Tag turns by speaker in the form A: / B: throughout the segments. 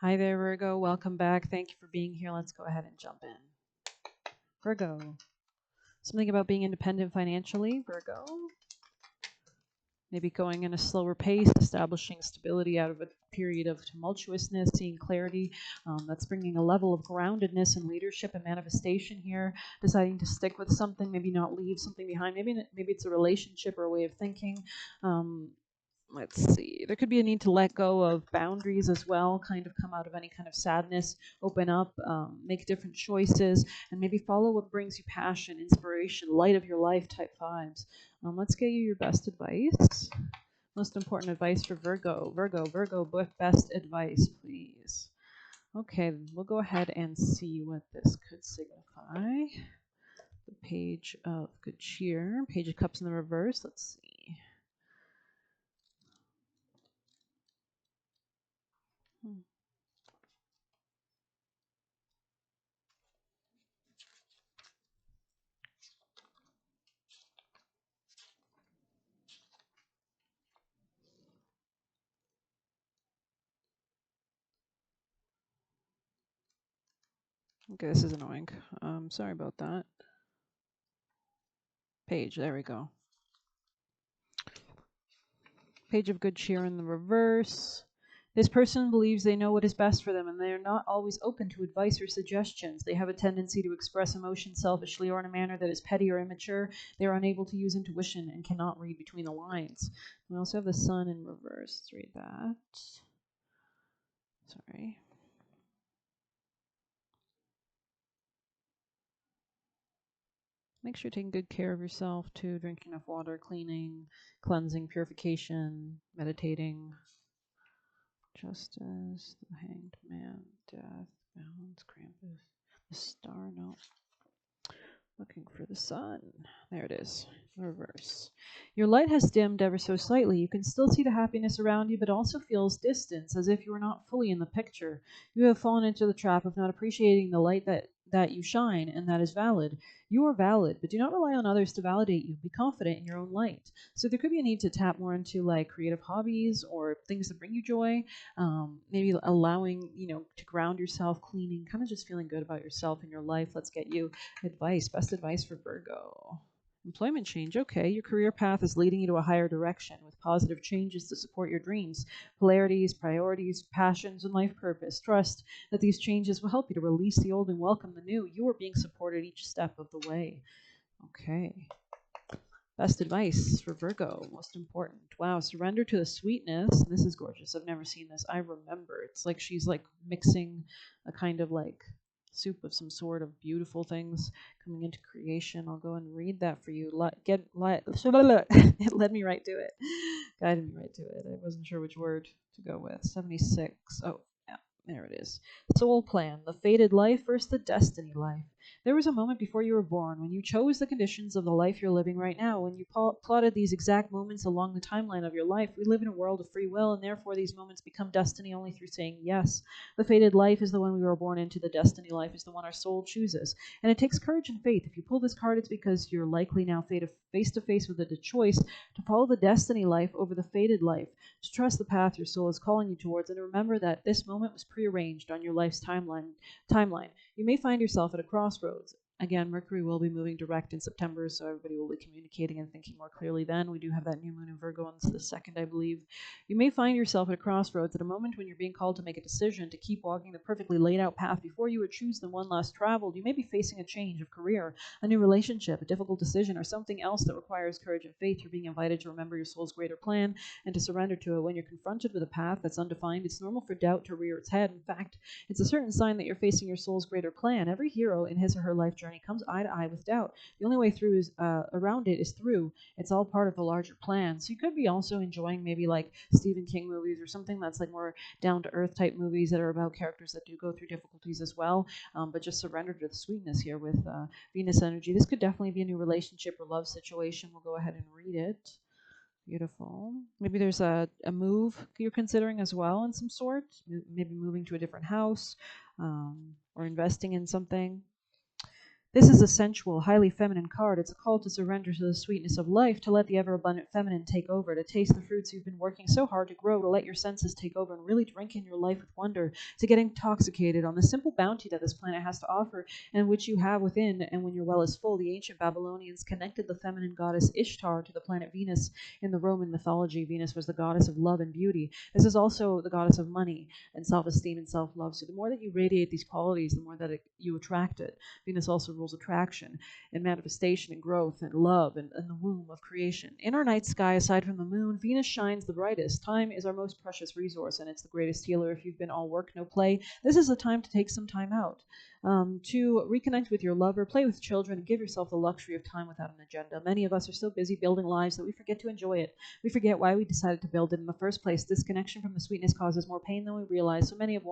A: Hi there, Virgo. Welcome back. Thank you for being here. Let's go ahead and jump in. Virgo. Something about being independent financially, Virgo. Maybe going in a slower pace, establishing stability out of a period of tumultuousness, seeing clarity. That's bringing a level of groundedness and leadership and manifestation here. Deciding to stick with something, maybe not leave something behind. Maybe it's a relationship or a way of thinking. Let's see, there could be a need to let go of boundaries as well, kind of come out of any kind of sadness, open up, make different choices, and maybe follow what brings you passion, inspiration, light of your life type vibes. Let's get you your best advice. Most important advice for Virgo. Virgo, best advice, please. Okay, we'll go ahead and see what this could signify. The Page of Good Cheer, Page of Cups in the reverse. Let's see. Okay, this is annoying. Sorry about that. Page, there we go. Page of Good Cheer in the reverse. This person believes they know what is best for them, and they are not always open to advice or suggestions. They have a tendency to express emotion selfishly or in a manner that is petty or immature. They are unable to use intuition and cannot read between the lines. We also have the Sun in reverse. Let's read that. Sorry. Make sure you're taking good care of yourself too, drinking enough water, cleaning, cleansing, purification, meditating. Justice, the Hanged Man, Death, Balance, Krampus, the Star, no. Looking for the Sun. There it is. Reverse. Your light has dimmed ever so slightly. You can still see the happiness around you, but also feels distance, as if you are not fully in the picture. You have fallen into the trap of not appreciating the light that you shine, and that is valid. You are valid, but do not rely on others to validate you. Be confident in your own light. So there could be a need to tap more into like creative hobbies or things that bring you joy. Maybe allowing, to ground yourself, cleaning, kind of just feeling good about yourself and your life. Let's get you advice, best advice for Virgo. Employment change. Okay, your career path is leading you to a higher direction with positive changes to support your dreams, polarities, priorities, passions, and life purpose. Trust that these changes will help you to release the old and welcome the new. You are being supported each step of the way. Okay. Best advice for Virgo, most important. Wow, surrender to the sweetness. This is gorgeous. I've never seen this. I remember. It's like she's like mixing a kind of like soup of some sort of beautiful things coming into creation. I'll go and read that for you. It led me right to it. Guided me right to it. I wasn't sure which word to go with. 76. Oh, yeah, there it is. Soul plan, the fated life versus the destiny life. There was a moment before you were born when you chose the conditions of the life you're living right now. When you plotted these exact moments along the timeline of your life, we live in a world of free will, and therefore these moments become destiny only through saying yes. The fated life is the one we were born into. The destiny life is the one our soul chooses. And it takes courage and faith. If you pull this card, it's because you're likely now face to face with the choice to follow the destiny life over the fated life, to trust the path your soul is calling you towards, and to remember that this moment was prearranged on your life's timeline. You may find yourself at a crossroads. Again, Mercury will be moving direct in September, so everybody will be communicating and thinking more clearly then. We do have that new moon in Virgo on the 2nd, I believe. You may find yourself at a crossroads at a moment when you're being called to make a decision to keep walking the perfectly laid out path before you, or choose the one less traveled. You may be facing a change of career, a new relationship, a difficult decision, or something else that requires courage and faith. You're being invited to remember your soul's greater plan and to surrender to it. When you're confronted with a path that's undefined, it's normal for doubt to rear its head. In fact, it's a certain sign that you're facing your soul's greater plan. Every hero in his or her life journey comes eye to eye with doubt. The only way through is around it is through. It's all part of the larger plan. So you could be also enjoying maybe like Stephen King movies or something that's like more down to earth type movies that are about characters that do go through difficulties as well. But just surrender to the sweetness here with Venus energy. This could definitely be a new relationship or love situation. We'll go ahead and read it. Beautiful. Maybe there's a move you're considering as well in some sort. Maybe moving to a different house or investing in something. This is a sensual, highly feminine card. It's a call to surrender to the sweetness of life, to let the ever-abundant feminine take over, to taste the fruits you've been working so hard to grow, to let your senses take over and really drink in your life with wonder, to get intoxicated on the simple bounty that this planet has to offer and which you have within. And when your well is full, the ancient Babylonians connected the feminine goddess Ishtar to the planet Venus. In the Roman mythology, Venus was the goddess of love and beauty. This is also the goddess of money and self-esteem and self-love. So the more that you radiate these qualities, the more that you attract it. Venus also rules attraction and manifestation and growth and love and the womb of creation. In our night sky, aside from the moon, Venus shines the brightest. Time is our most precious resource, and it's the greatest healer. If you've been all work, no play, this is the time to take some time out. To reconnect with your lover, play with children, and give yourself the luxury of time without an agenda. Many of us are so busy building lives that we forget to enjoy it. We forget why we decided to build it in the first place. Disconnection from the sweetness causes more pain than we realize. So many of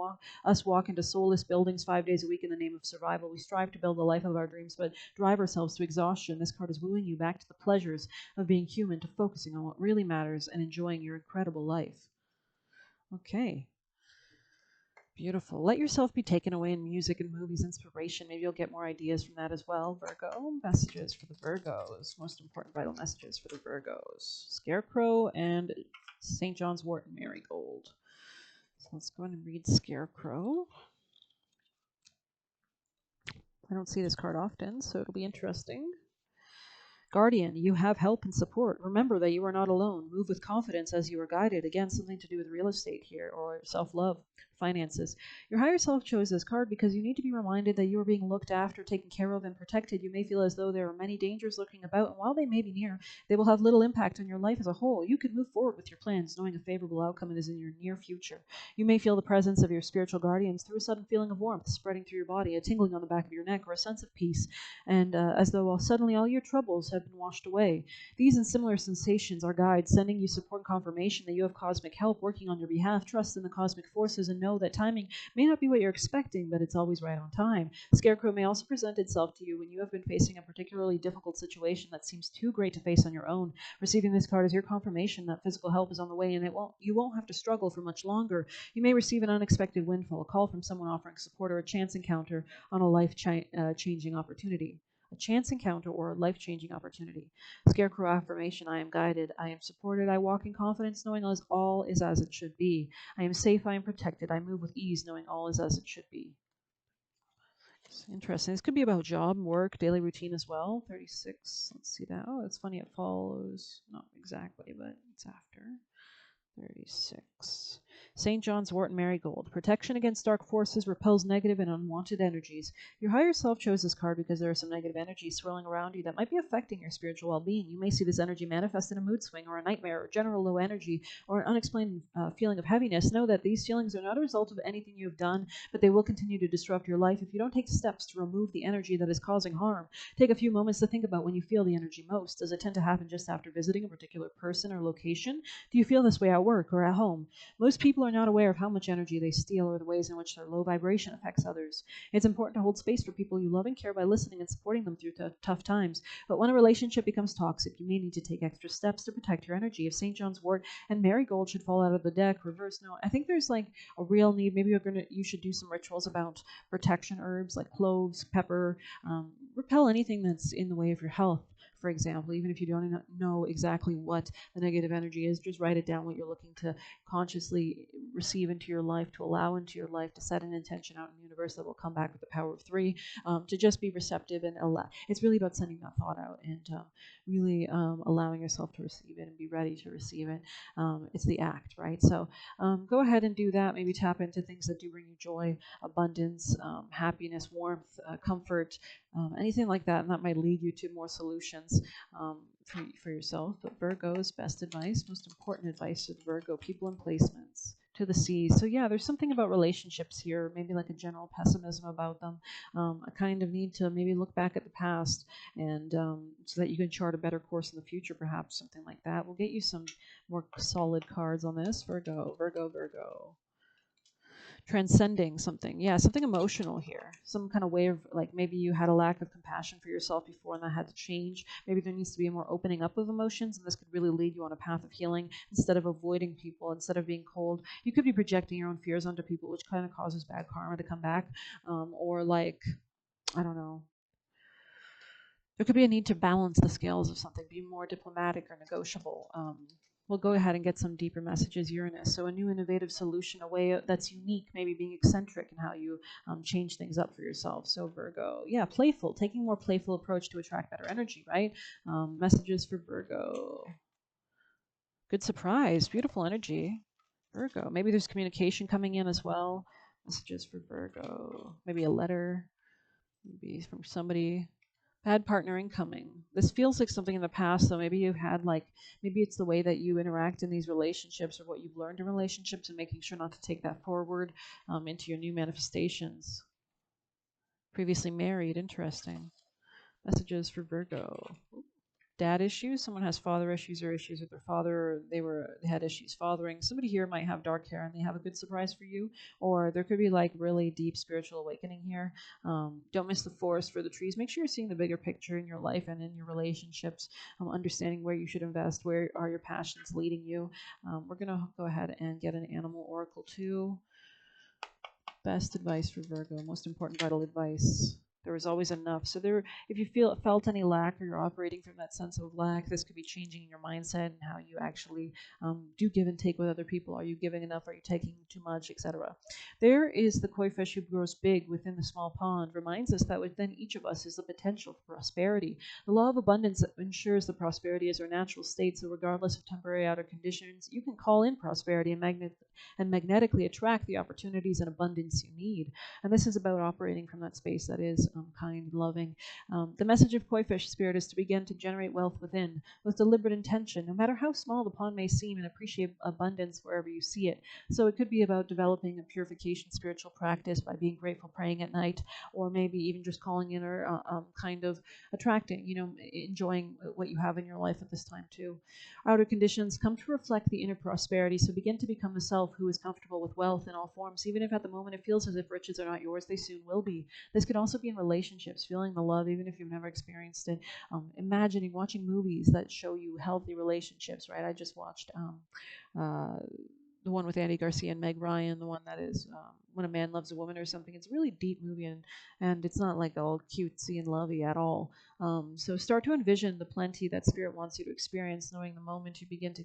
A: us walk into soulless buildings 5 days a week in the name of survival. We strive to build the life of our dreams, but drive ourselves to exhaustion. This card is wooing you back to the pleasures of being human, to focusing on what really matters and enjoying your incredible life. Okay. Beautiful. Let yourself be taken away in music and movies, inspiration. Maybe you'll get more ideas from that as well. Virgo, messages for the Virgos. Most important vital messages for the Virgos. Scarecrow and St. John's Wort and Marigold. So let's go ahead and read Scarecrow. I don't see this card often, so it'll be interesting. Guardian, you have help and support. Remember that you are not alone. Move with confidence as you are guided. Again, something to do with real estate here or self-love, finances. Your higher self chose this card because you need to be reminded that you are being looked after, taken care of, and protected. You may feel as though there are many dangers lurking about, and while they may be near, they will have little impact on your life as a whole. You can move forward with your plans, knowing a favorable outcome is in your near future. You may feel the presence of your spiritual guardians through a sudden feeling of warmth spreading through your body, a tingling on the back of your neck, or a sense of peace, and as though suddenly all your troubles have been washed away. These and similar sensations are guides sending you support and confirmation that you have cosmic help working on your behalf. Trust in the cosmic forces and know that timing may not be what you're expecting, but it's always right on time. Scarecrow may also present itself to you when you have been facing a particularly difficult situation that seems too great to face on your own. Receiving this card is your confirmation that physical help is on the way, and you won't have to struggle for much longer. You may receive an unexpected windfall, a call from someone offering support, or a chance encounter on a life-changing opportunity. A chance encounter or a life-changing opportunity. Scarecrow affirmation: I am guided, I am supported, I walk in confidence, knowing all is as it should be. I am safe, I am protected, I move with ease, knowing all is as it should be. It's interesting. This could be about job, work, daily routine as well. 36. Let's see that. Oh, it's funny. It follows. Not exactly, but it's after. 36. St. John's Wort and Marigold. Protection against dark forces, repels negative and unwanted energies. Your higher self chose this card because there are some negative energies swirling around you that might be affecting your spiritual well-being. You may see this energy manifest in a mood swing or a nightmare or general low energy or an unexplained feeling of heaviness. Know that these feelings are not a result of anything you have done, but they will continue to disrupt your life if you don't take steps to remove the energy that is causing harm. Take a few moments to think about when you feel the energy most. Does it tend to happen just after visiting a particular person or location? Do you feel this way at work or at home? Most people are not aware of how much energy they steal or the ways in which their low vibration affects others. It's important to hold space for people you love and care by listening and supporting them through tough times. But when a relationship becomes toxic, you may need to take extra steps to protect your energy. If St. John's Wort and Marigold should fall out of the deck, reverse. No, I think there's like a real need. Maybe you should do some rituals about protection herbs like cloves, pepper, repel anything that's in the way of your health. For example, even if you don't know exactly what the negative energy is, just write it down, what you're looking to consciously receive into your life, to allow into your life, to set an intention out in the universe that will come back with the power of 3, to just be receptive and allow. It's really about sending that thought out and really allowing yourself to receive it and be ready to receive it. It's the act, right? So go ahead and do that. Maybe tap into things that do bring you joy, abundance, happiness, warmth, comfort, anything like that, and that might lead you to more solutions for yourself. But Virgo's best advice, most important advice to the Virgo, people and placements, to the seas. So yeah, there's something about relationships here, maybe like a general pessimism about them, a kind of need to maybe look back at the past and so that you can chart a better course in the future, perhaps, something like that. We'll get you some more solid cards on this. Virgo, Virgo, Virgo. Transcending something. Yeah, something emotional here. Some kind of way of, like, maybe you had a lack of compassion for yourself before and that had to change. Maybe there needs to be a more opening up of emotions, and this could really lead you on a path of healing instead of avoiding people, instead of being cold. You could be projecting your own fears onto people, which kind of causes bad karma to come back. Or like, I don't know, There could be a need to balance the scales of something, be more diplomatic or negotiable. We'll go ahead and get some deeper messages, Uranus. So a new innovative solution, a way that's unique, maybe being eccentric in how you change things up for yourself. So Virgo, yeah, playful, taking a more playful approach to attract better energy, right? Messages for Virgo. Good surprise, beautiful energy. Virgo, maybe there's communication coming in as well. Messages for Virgo, maybe a letter, maybe from somebody. Bad partner incoming. This feels like something in the past, though. Maybe you've had maybe it's the way that you interact in these relationships or what you've learned in relationships and making sure not to take that forward into your new manifestations. Previously married, interesting. Messages for Virgo. Dad issues. Someone has father issues or issues with their father, or they had issues fathering. Somebody here might have dark hair and they have a good surprise for you, or there could be really deep spiritual awakening here. Don't miss the forest for the trees. Make sure you're seeing the bigger picture in your life and in your relationships, understanding where you should invest, where are your passions leading you. We're gonna go ahead and get an animal oracle too. Best advice for Virgo, most important vital advice. There is always enough. So if you felt any lack or you're operating from that sense of lack, this could be changing your mindset and how you actually do give and take with other people. Are you giving enough? Are you taking too much, etc.? There is the koi fish who grows big within the small pond, reminds us that within each of us is the potential for prosperity. The law of abundance ensures the prosperity is our natural state, so regardless of temporary outer conditions, you can call in prosperity and magnetically attract the opportunities and abundance you need. And this is about operating from that space that is kind, loving. The message of koi fish spirit is to begin to generate wealth within with deliberate intention, no matter how small the pond may seem, and appreciate abundance wherever you see it. So it could be about developing a purification spiritual practice by being grateful, praying at night, or maybe even just calling in or kind of attracting, enjoying what you have in your life at this time too. Outer conditions come to reflect the inner prosperity, so begin to become the self who is comfortable with wealth in all forms. Even if at the moment it feels as if riches are not yours, they soon will be. This could also be in relationships, feeling the love even if you've never experienced it. Watching movies that show you healthy relationships, right? I just watched the one with Andy Garcia and Meg Ryan, the one that is When a Man Loves a Woman or something. It's a really deep movie, and it's not like all cutesy and lovey at all. So start to envision the plenty that Spirit wants you to experience, knowing the moment you begin to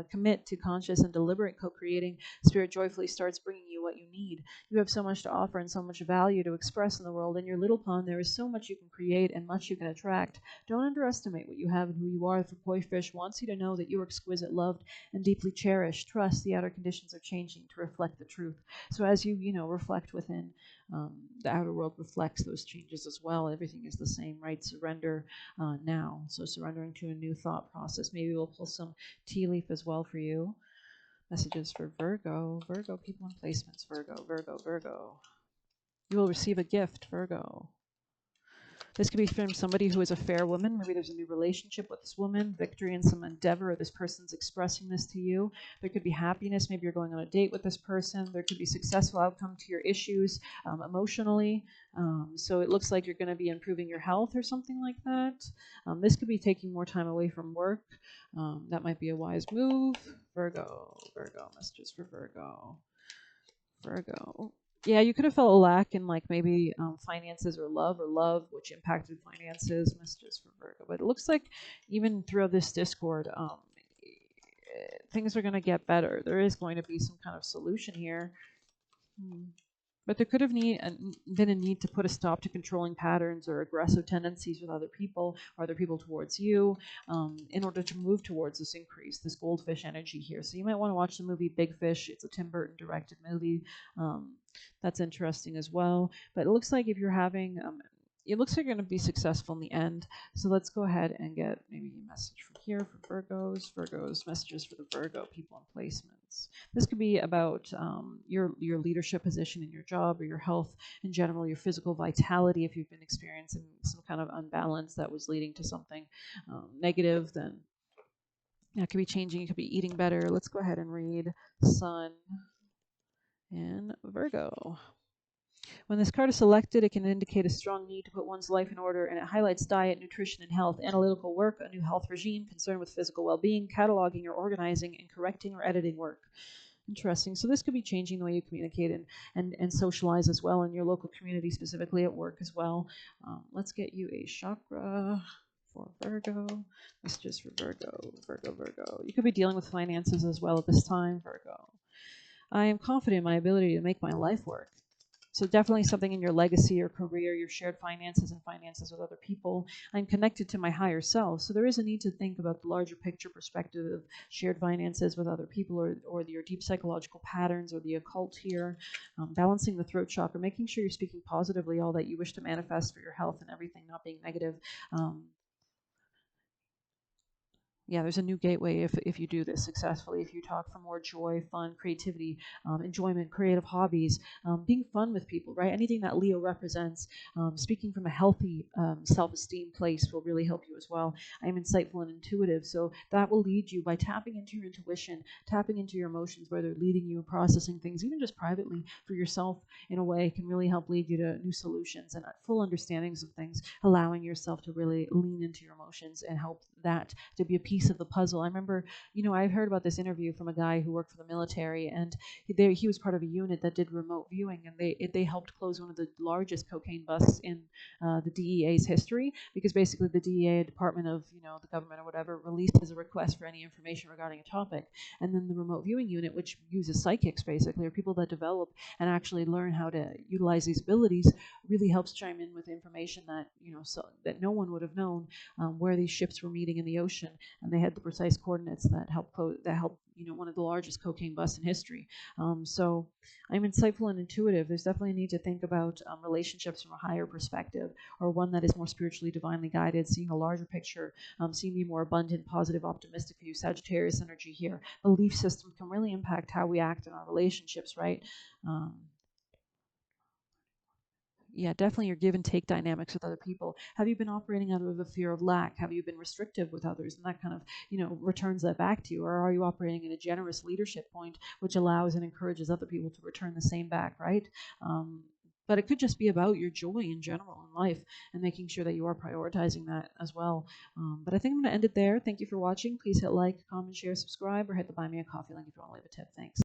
A: commit to conscious and deliberate co-creating, Spirit joyfully starts bringing you what you need. You have so much to offer and so much value to express in the world. In your little pond, there is so much you can create and much you can attract. Don't underestimate what you have and who you are, for Koi Fish wants you to know that you are exquisite, loved, and deeply cherished. Trust the outer conditions are changing to reflect the truth. So as you reflect within, the outer world reflects those changes as well. Everything is the same, right? Surrender now. So surrendering to a new thought process. Maybe we'll pull some tea leaf as well for you. Messages for Virgo. Virgo, people and placements. Virgo, Virgo, Virgo. You will receive a gift, Virgo. This could be from somebody who is a fair woman. Maybe there's a new relationship with this woman, victory in some endeavor, or this person's expressing this to you. There could be happiness. Maybe you're going on a date with this person. There could be successful outcome to your issues emotionally. So it looks like you're going to be improving your health or something like that. This could be taking more time away from work. That might be a wise move. Virgo, messages for Virgo. Virgo. Yeah, you could have felt a lack in maybe finances or love, which impacted finances. Messages for Virgo, but it looks like even throughout this Discord, things are going to get better. There is going to be some kind of solution here. But there could have been a need to put a stop to controlling patterns or aggressive tendencies with other people or other people towards you in order to move towards this increase, this goldfish energy here. So you might want to watch the movie Big Fish. It's a Tim Burton directed movie. That's interesting as well. But it looks like if you're having it looks like you're going to be successful in the end. So let's go ahead and get maybe a message from here for Virgos. Virgos, messages for the Virgo people and placements. This could be about your leadership position in your job or your health in general, your physical vitality. If you've been experiencing some kind of unbalance that was leading to something negative, then that could be changing. You could be eating better. Let's go ahead and read Sun and Virgo. When this card is selected, it can indicate a strong need to put one's life in order, and it highlights diet, nutrition, and health, analytical work, a new health regime, concern with physical well-being, cataloging or organizing, and correcting or editing work. Interesting. So this could be changing the way you communicate and socialize as well in your local community, specifically at work as well. Let's get you a chakra for Virgo. Messages for Virgo, Virgo, Virgo. You could be dealing with finances as well at this time, Virgo. I am confident in my ability to make my life work. So definitely something in your legacy or career, your shared finances and finances with other people. I'm connected to my higher self. So there is a need to think about the larger picture perspective of shared finances with other people, or your deep psychological patterns or the occult here. Balancing the throat chakra, making sure you're speaking positively all that you wish to manifest for your health and everything, not being negative. Um, yeah, there's a new gateway if you do this successfully. If you talk for more joy, fun, creativity, enjoyment, creative hobbies, being fun with people, right? Anything that Leo represents, speaking from a healthy self-esteem place will really help you as well. I am insightful and intuitive, so that will lead you by tapping into your intuition, tapping into your emotions, where they're leading you, processing things, even just privately for yourself in a way, can really help lead you to new solutions and full understandings of things, allowing yourself to really lean into your emotions and help that to be a piece of the puzzle. I remember, I heard about this interview from a guy who worked for the military, and he was part of a unit that did remote viewing, and they helped close one of the largest cocaine busts in the DEA's history, because basically the DEA, Department of the government or whatever, releases a request for any information regarding a topic, and then the remote viewing unit, which uses psychics basically, or people that develop and actually learn how to utilize these abilities, really helps chime in with information that so that no one would have known, where these ships were meeting in the ocean, and they had the precise coordinates that helped one of the largest cocaine busts in history. So I'm insightful and intuitive. There's definitely a need to think about relationships from a higher perspective, or one that is more spiritually, divinely guided, seeing a larger picture, seeing the more abundant, positive, optimistic view. Sagittarius energy here. Belief system can really impact how we act in our relationships, right? Um, yeah, definitely your give and take dynamics with other people. Have you been operating out of a fear of lack? Have you been restrictive with others? And that kind of, returns that back to you. Or are you operating in a generous leadership point, which allows and encourages other people to return the same back, right? But it could just be about your joy in general in life, and making sure that you are prioritizing that as well. But I think I'm going to end it there. Thank you for watching. Please hit like, comment, share, subscribe, or hit the buy me a coffee link if you want to leave a tip. Thanks.